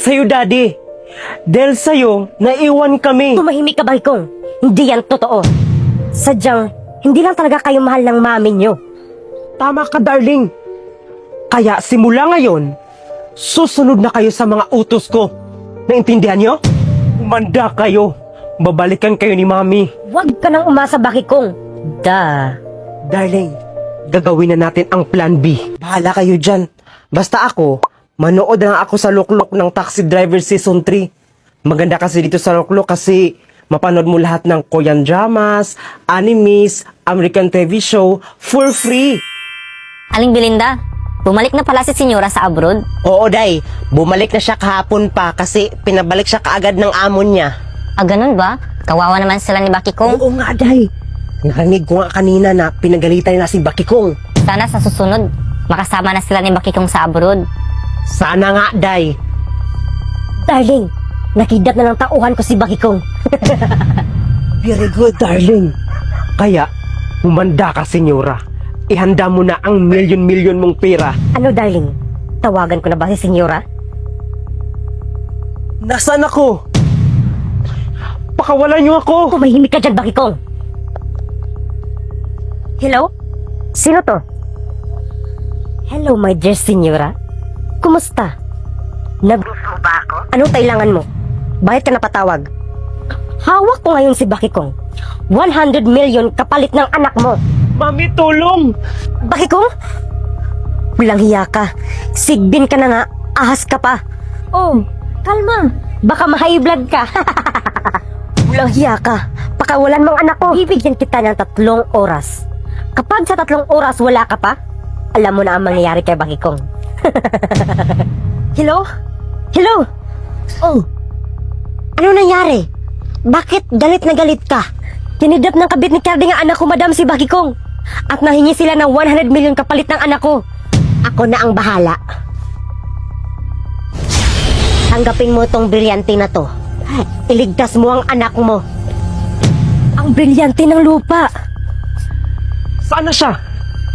Sa'yo, Daddy. Dahil sa'yo, naiwan kami. Tumahimik ka, Bakikong. Hindi yan totoo. Sadyang, hindi lang talaga kayo mahal ng mami nyo. Tama ka, darling. Kaya simula ngayon, susunod na kayo sa mga utos ko. Naintindihan nyo? Umanda kayo. Babalikan kayo ni Mami. Huwag ka nang umasa, Bakikong. Darling, gagawin na natin ang plan B. Bahala kayo dyan. Basta ako, manood lang ako sa Luklok ng Taxi Driver Season 3. Maganda kasi dito sa Luklok kasi mapanood mo lahat ng Korean dramas, animes, American TV show for free. Aling Belinda, bumalik na pala si Senyora sa abroad? Oo, Day. Bumalik na siya kahapon pa kasi pinabalik siya kaagad ng amo niya. Ah, ganun ba? Kawawa naman sila ni Bakikong. Oo nga, Day. Narinig ko nga kanina na pinagalitan na si Bakikong. Sana sa susunod, makasama na sila ni Bakikong sa abroad. Sana nga, Day. Darling, nakidnap na ng tauhan ko si Bakikong. Very good, darling. Kaya, umanda ka, senyora. Ihanda mo na ang milyon-milyon mong pera. Ano, darling? Tawagan ko na ba si Senyora? Nasaan ako? Pakawalan niyo ako. Tumahimik ka dyan, Bakikong. Hello? Sino to? Hello, my dear Senyora. Kumusta? Naggusto ba ako? Anong kailangan mo? Bakit ka napatawag? Hawak ko ngayon si Bakikong. 100 million kapalit ng anak mo. Mami, tulong! Bakikong? Walang hiya ka. Sigbin ka na nga. Ahas ka pa. Oh, kalma. Baka ma-high blood ka. Walang hiya ka. Pakawalan mong anak ko. Bibigyan kita ng 3 oras. Kapag sa 3 oras wala ka pa, alam mo na ang mangyayari kay Bakikong. Hello? Hello? Oh. Ano nangyari? Bakit galit na galit ka? Tinidap ng kabit ni Cardi nga anak ko, madam, si Bakikong. At nahingi sila ng 100 million kapalit ng anak ko. Ako na ang bahala. Tanggapin mo tong brilyante na to. Iligtas mo ang anak mo. Ang brilyante ng lupa. Saan na siya?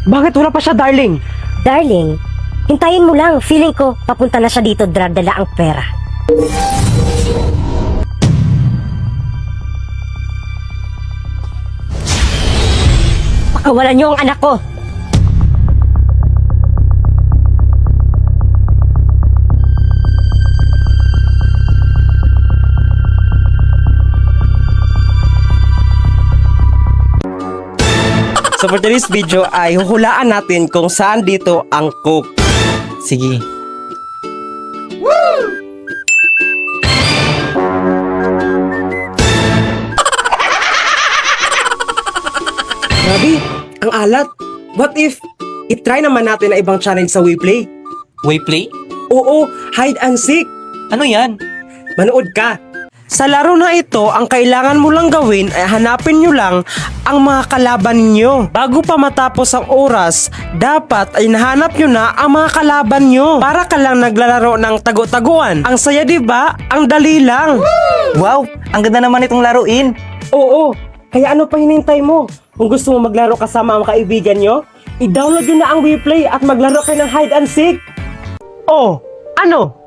Bakit wala pa siya, darling? Darling, hintayin mo lang. Feeling ko, papunta na siya dito, dala ang pera. Pakawalan niyo ang anak ko. So for today's video ay huhulaan natin kung saan dito ang cook. Sige. Grabe, ang alat. What if itry naman natin na ibang challenge sa WePlay? Wayplay? Oo, hide and seek. Ano yan? Manood ka. Sa laro na ito, ang kailangan mo lang gawin ay hanapin nyo lang ang mga kalaban ninyo. Bago pa matapos ang oras, dapat ay nahanap nyo na ang mga kalaban nyo. Para ka lang naglalaro ng tago-taguan. Ang saya, diba? Ang dali lang. Wow, ang ganda naman itong laruin. Oo, kaya ano pa hinintay mo? Kung gusto mo maglaro kasama ang kaibigan nyo, i-download nyo na ang WePlay at maglaro kayo ng hide and seek. Oh, ano?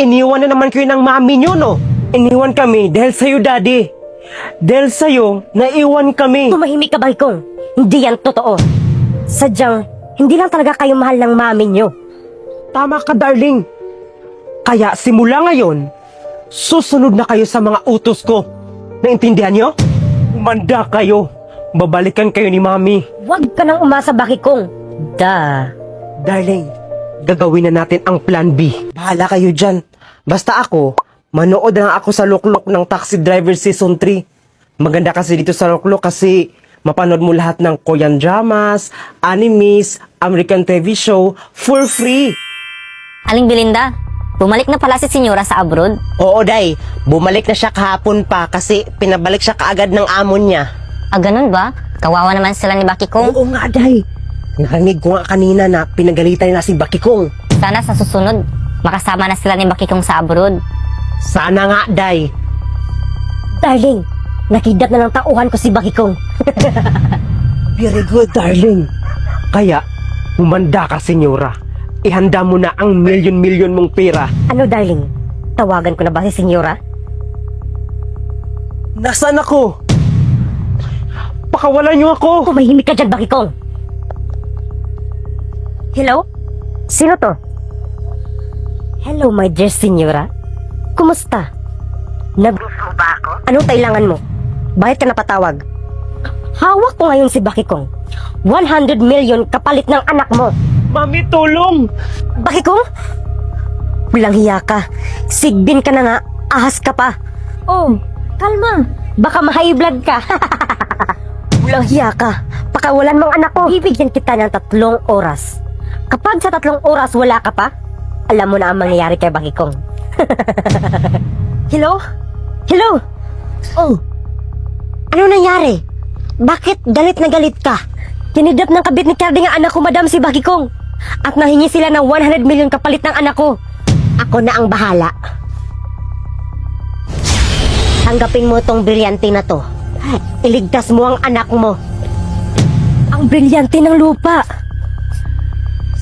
Iniwan na naman kayo ng mami nyo, no? Iniwan kami dahil sa'yo, Daddy. Dahil sa'yo, naiwan kami. Tumahimik ka, Bakikong. Hindi yan totoo. Sadyang, hindi lang talaga kayo mahal ng mami nyo. Tama ka, darling. Kaya simula ngayon, susunod na kayo sa mga utos ko. Naintindihan nyo? Umanda kayo. Babalikan kayo ni Mami. Huwag ka nang umasa, Bakikong. Darling, gagawin na natin ang plan B. Bahala kayo dyan. Basta ako, manood lang ako sa Luklok ng Taxi Driver Season 3. Maganda kasi dito sa Luklok kasi mapanood mo lahat ng Korean dramas, animes, American TV show for free. Aling Belinda, bumalik na pala si Senyora sa abroad? Oo, Day. Bumalik na siya kahapon pa kasi pinabalik siya kaagad ng amo niya. Ah, ganun ba? Kawawa naman sila ni Bakikong. Oo nga, Day. Narinig ko nga kanina na pinagalitan na si Bakikong. Sana sa susunod, makasama na sila ni Bakikong sa abroad. Sana nga, Day. Darling, nakidnap na ng tauhan ko si Bakikong. Very good, darling. Kaya, umanda ka, senyora. Ihanda mo na ang milyon-milyon mong pera. Ano, darling? Tawagan ko na ba si Senyora? Nasaan ako? Pakawalan niyo ako! Tumahimik ka dyan, Bakikong! Hello? Sino to? Hello, my dear Senyora. Kumusta? Nag-gusto mo ba ako? Anong kailangan mo? Bakit ka napatawag? Hawak ko ngayon si Bakikong. 100 million kapalit ng anak mo. Mami, tulong! Bakikong? Walang hiya ka. Sigbin ka na nga. Ahas ka pa. Oh, kalma. Baka ma-high blood ka. Walang hiya ka. Pakawalan mong anak ko. Bibigyan kita ng 3 oras. Kapag sa 3 oras wala ka pa, alam mo na ang mangyayari kay Bakikong. Hello? Hello? Oh. Ano nangyari? Bakit galit na galit ka? Tinidap ng kabit ni Cardi ang anak ko, madam, si Bakikong. At nahingi sila ng 100 million kapalit ng anak ko. Ako na ang bahala. Tanggapin mo tong brilyante na to. Iligtas mo ang anak mo. Ang brilyante ng lupa.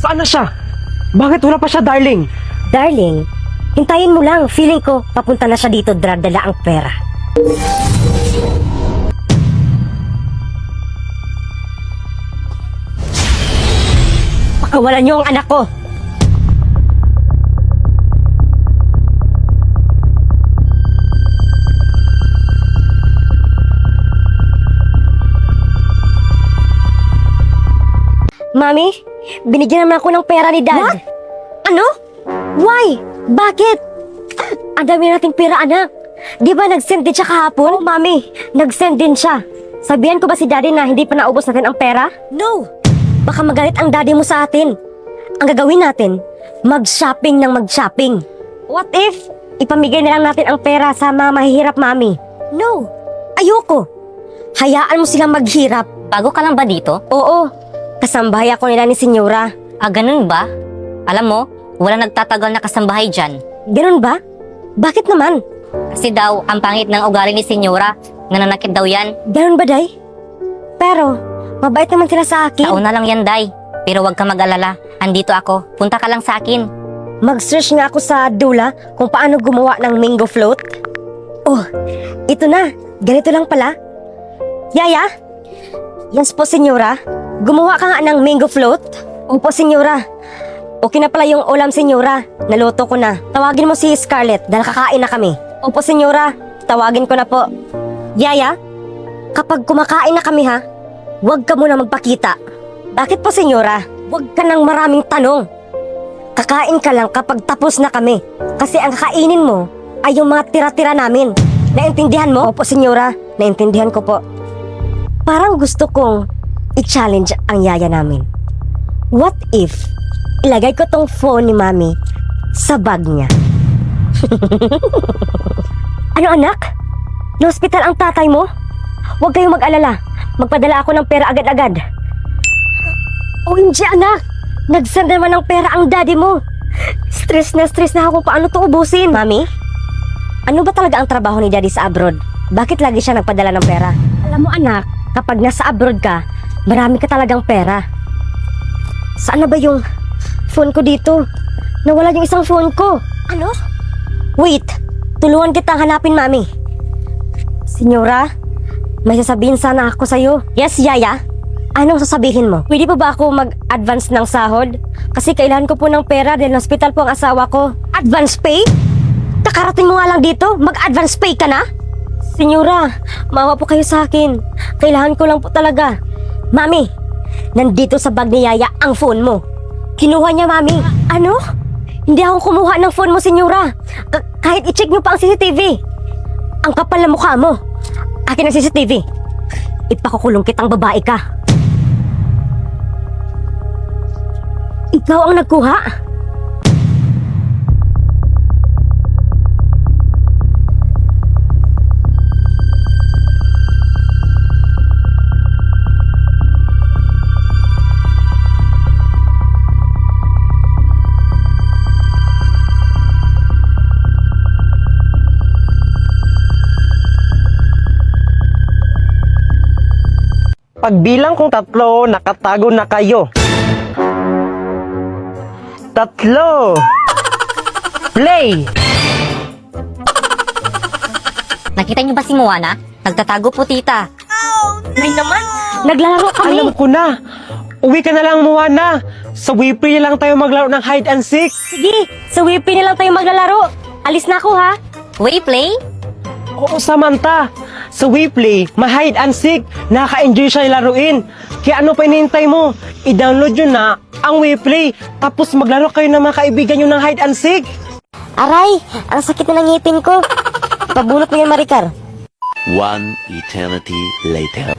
Saan na siya? Bakit wala pa siya, darling? Darling, hintayin mo lang. Feeling ko, papunta na siya dito, dala ang pera. Pakawalan niyo ang anak ko. Mami, binigyan naman ako ng pera ni Dad. What? Ano? Why? Bakit? Ang dami nating pera, anak. Di ba nag-send din siya kahapon? Oh, Mami, nag-send din siya. Sabihan ko ba si Daddy na hindi pa naubos natin ang pera? No! Baka magalit ang Daddy mo sa atin. Ang gagawin natin, mag-shopping ng mag-shopping. What if ipamigay na lang natin ang pera sa mga mahihirap, Mami? No! Ayoko! Hayaan mo silang maghirap. Bago ka lang ba dito? Oo, kasambahay ako nila ni Senyora. Ah, ganun ba? Alam mo, wala nagtatagal na kasambahay dyan. Ganun ba? Bakit naman? Kasi daw, ang pangit ng ugali ni Senyora. Nananakit daw yan. Ganun ba, Day? Pero, mabait naman sila sa akin. Taon na lang yan, Day. Pero wag ka mag-alala. Andito ako. Punta ka lang sa akin. Mag-search nga ako sa Dula kung paano gumawa ng mango float. Oh, ito na. Ganito lang pala. Yaya? Yes po, Senyora. Gumawa ka nga ng mango float? Opo, Senyora. Okay na pala yung ulam, Senyora. Naluto ko na. Tawagin mo si Scarlett dahil kakain na kami. Opo, Senyora. Tawagin ko na po. Yaya, kapag kumakain na kami ha, huwag ka muna magpakita. Bakit po, Senyora? Huwag ka ng maraming tanong. Kakain ka lang kapag tapos na kami. Kasi ang kakainin mo ay yung mga tira-tira namin. Naintindihan mo? Opo, Senyora. Naintindihan ko po. Parang gusto kong i-challenge ang yaya namin. What if ilagay ko tong phone ni Mami sa bag niya? Ano, anak? Na-hospital ang tatay mo? Huwag kayong mag-alala. Magpadala ako ng pera agad-agad. OMG, anak! Nag-send naman ng pera ang daddy mo. Stress na ako kung paano to ubusin. Mami, ano ba talaga ang trabaho ni daddy sa abroad? Bakit lagi siya nagpadala ng pera? Alam mo, anak, kapag nasa abroad ka, marami ka talagang pera. Saan na ba yung phone ko dito? Nawala yung isang phone ko. Ano? Wait, tulungan kitang hanapin, Mami. Senyora, may sasabihin sana ako sa'yo. Yes, Yaya? Anong sasabihin mo? Pwede pa ba ako mag-advance ng sahod? Kasi kailangan ko po ng pera dahil hospital po ang asawa ko. Advance pay? Kakarating mo nga lang dito, mag-advance pay ka na? Senyora, maawa po kayo sa akin. Kailangan ko lang po talaga. Mami, nandito sa bag ni Yaya ang phone mo. Kinuha niya, Mami. Ano? Hindi ako kumuha ng phone mo, Senyora. Kahit i-check niyo pa ang CCTV. Ang kapal na mukha mo. Akin ang CCTV. Ipakukulong kitang babae ka. Ikaw ang nagkuha? Pagbilang kong 3, nakatago na kayo. 3. Play! Nakita niyo ba si Moana? Nagtatago po, tita. Nay naman, naglalaro kami. Alam ko na. Uwi ka na lang, Moana. Sa Wayplay lang tayo maglaro ng hide and seek. Sige, sa WP na lang tayo maglalaro. Alis na ako ha. Wayplay? Oo, Samantha. Sa Wayplay, ma-hide and seek. Nakaka-enjoy siya laruin. Kaya ano pa inihintay mo? I-download yun na ang Wayplay. Tapos maglaro kayo ng mga kaibigan nyo ng hide and seek. Aray, ang sakit na ng ngipin ko. Pabunot mo yun, Maricar. One eternity later.